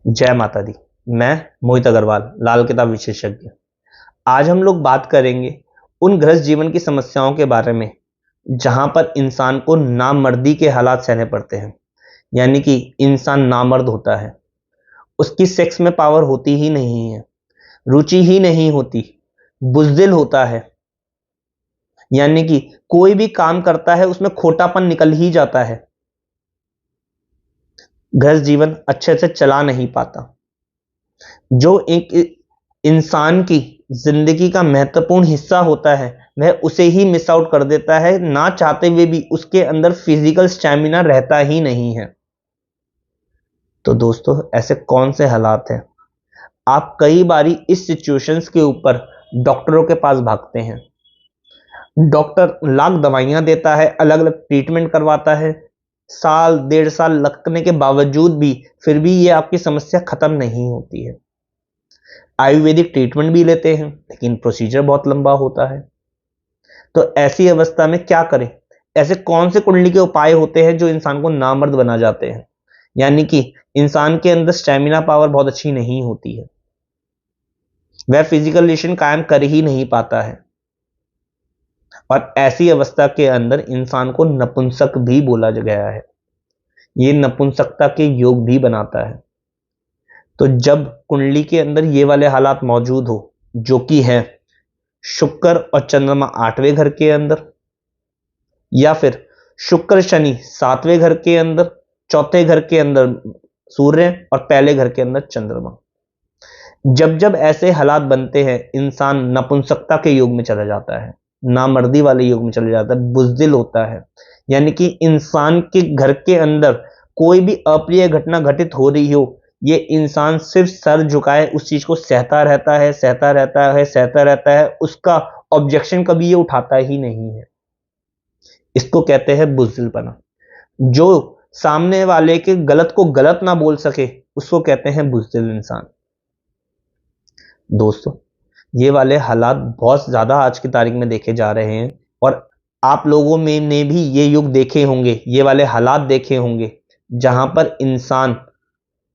जय माता दी। मैं मोहित अग्रवाल, लाल किताब विशेषज्ञ। आज हम लोग बात करेंगे उन गृहस्थ जीवन की समस्याओं के बारे में जहां पर इंसान को नामर्दी के हालात सहने पड़ते हैं। यानी कि इंसान नामर्द होता है, उसकी सेक्स में पावर होती ही नहीं है, रुचि ही नहीं होती, बुज़दिल होता है। यानी कि कोई भी काम करता है उसमें खोटापन निकल ही जाता है, गृहस्थ जीवन अच्छे से चला नहीं पाता। जो एक इंसान की जिंदगी का महत्वपूर्ण हिस्सा होता है वह उसे ही मिस आउट कर देता है, ना चाहते हुए भी उसके अंदर फिजिकल स्टैमिना रहता ही नहीं है। तो दोस्तों, ऐसे कौन से हालात हैं? आप कई बारी इस सिचुएशंस के ऊपर डॉक्टरों के पास भागते हैं, डॉक्टर लाख दवाइयां देता है, अलग अलग ट्रीटमेंट करवाता है, साल डेढ़ साल लगने के बावजूद भी फिर भी ये आपकी समस्या खत्म नहीं होती है। आयुर्वेदिक ट्रीटमेंट भी लेते हैं लेकिन प्रोसीजर बहुत लंबा होता है। तो ऐसी अवस्था में क्या करें? ऐसे कौन से कुंडली के उपाय होते हैं जो इंसान को नामर्द बना जाते हैं? यानी कि इंसान के अंदर स्टैमिना पावर बहुत अच्छी नहीं होती है, वह फिजिकल रिलेशन कायम कर ही नहीं पाता है, और ऐसी अवस्था के अंदर इंसान को नपुंसक भी बोला गया है। ये नपुंसकता के योग भी बनाता है। तो जब कुंडली के अंदर ये वाले हालात मौजूद हो, जो कि है शुक्र और चंद्रमा 8वें घर के अंदर, या फिर शुक्र शनि 7वें घर के अंदर, चौथे घर के अंदर सूर्य और पहले घर के अंदर चंद्रमा, जब जब ऐसे हालात बनते हैं इंसान नपुंसकता के योग में चला जाता है, नामर्दी वाले योग में चला जाता है, बुज़दिल होता है। यानी कि इंसान के घर के अंदर कोई भी अप्रिय घटना घटित हो रही हो, ये इंसान सिर्फ सर झुकाए उस चीज को सहता रहता है, सहता रहता है, सहता रहता है। उसका ऑब्जेक्शन कभी ये उठाता ही नहीं है। इसको कहते हैं बुज़दिलपना। जो सामने वाले के गलत को गलत ना बोल सके उसको कहते हैं बुज़दिल इंसान। दोस्तों, ये वाले हालात बहुत ज़्यादा आज की तारीख में देखे जा रहे हैं, और आप लोगों में ने भी ये युग देखे होंगे, ये वाले हालात देखे होंगे जहां पर इंसान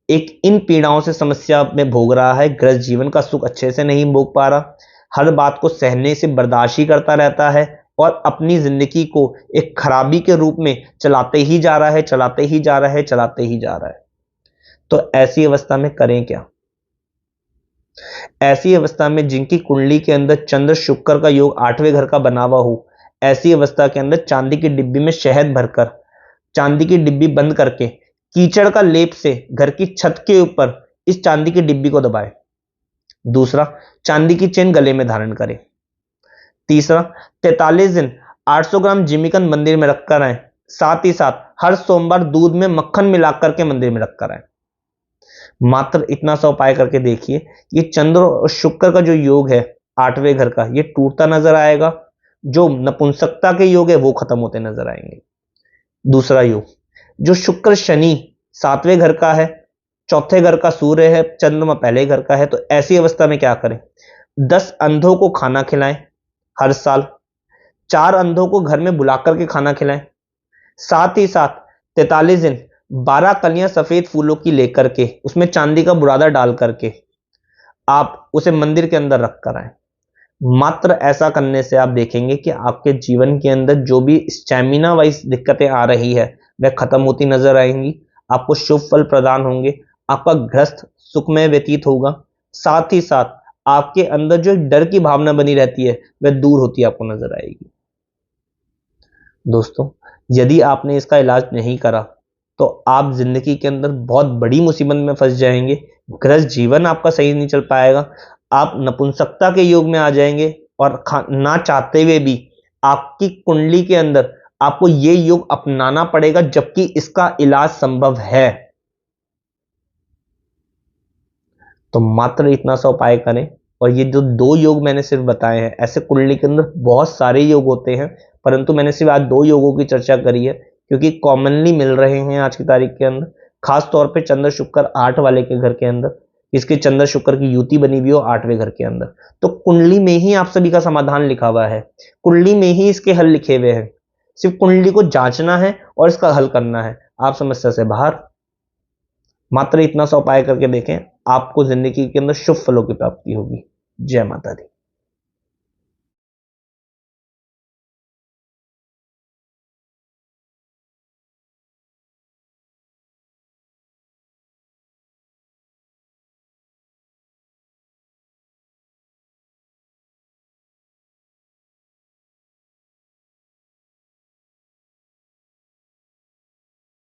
एक इन पीड़ाओं से समस्या में भोग रहा है, गृहस्थ जीवन का सुख अच्छे से नहीं भोग पा रहा, हर बात को सहने से बर्दाश्त ही करता रहता है और अपनी जिंदगी को एक खराबी के रूप में चलाते ही जा रहा है, चलाते ही जा रहा है, चलाते ही जा रहा है। तो ऐसी अवस्था में करें क्या? ऐसी अवस्था में जिनकी कुंडली के अंदर चंद्र शुक्र का योग 8वें घर का बना हुआ हो, ऐसी अवस्था के अंदर चांदी की डिब्बी में शहद भरकर, चांदी की डिब्बी बंद करके कीचड़ का लेप से घर की छत के ऊपर इस चांदी की डिब्बी को दबाएं। दूसरा, चांदी की चेन गले में धारण करें। तीसरा, 43 दिन 800 ग्राम जिमीकंद मंदिर में रखकर आए। साथ ही साथ हर सोमवार दूध में मक्खन मिलाकर के मंदिर में रखकर आए। मात्र इतना सा उपाय करके देखिए, ये चंद्र और शुक्र का जो योग है 8वें घर का, ये टूटता नजर आएगा। जो नपुंसकता के योग है वो खत्म होते नजर आएंगे। दूसरा योग, जो शुक्र शनि 7वें घर का है, चौथे घर का सूर्य है, चंद्रमा पहले घर का है, तो ऐसी अवस्था में क्या करें? 10 अंधों को खाना खिलाएं हर साल, 4 अंधों को घर में बुलाकर के खाना खिलाएं। साथ ही साथ 43 दिन 12 कलियां सफेद फूलों की लेकर के उसमें चांदी का बुरादा डाल करके आप उसे मंदिर के अंदर रख कर आए। मात्र ऐसा करने से आप देखेंगे कि आपके जीवन के अंदर जो भी स्टैमिना वाइज दिक्कतें आ रही है वह खत्म होती नजर आएंगी। आपको शुभ फल प्रदान होंगे, आपका गृहस्थ सुखमय व्यतीत होगा। साथ ही साथ आपके अंदर जो डर की भावना बनी रहती है वह दूर होती आपको नजर आएगी। दोस्तों, यदि आपने इसका इलाज नहीं करा तो आप जिंदगी के अंदर बहुत बड़ी मुसीबत में फंस जाएंगे। गृहस्थ जीवन आपका सही नहीं चल पाएगा, आप नपुंसकता के योग में आ जाएंगे, और ना चाहते हुए भी आपकी कुंडली के अंदर आपको ये योग अपनाना पड़ेगा, जबकि इसका इलाज संभव है। तो मात्र इतना सा उपाय करें। और ये जो 2 योग मैंने सिर्फ बताए हैं, ऐसे कुंडली के अंदर बहुत सारे योग होते हैं, परंतु मैंने सिर्फ आज 2 योगों की चर्चा करी है क्योंकि कॉमनली मिल रहे हैं आज की तारीख के अंदर। खास तौर पे चंद्र शुक्र 8 वाले के घर के अंदर, इसके चंद्र शुक्र की युति बनी हुई हो 8वें घर के अंदर, तो कुंडली में ही आप सभी का समाधान लिखा हुआ है, कुंडली में ही इसके हल लिखे हुए हैं। सिर्फ कुंडली को जांचना है और इसका हल करना है, आप समस्या से बाहर। मात्र इतना सा उपाय करके देखें, आपको जिंदगी के अंदर शुभ फलों की प्राप्ति होगी। जय माता दी।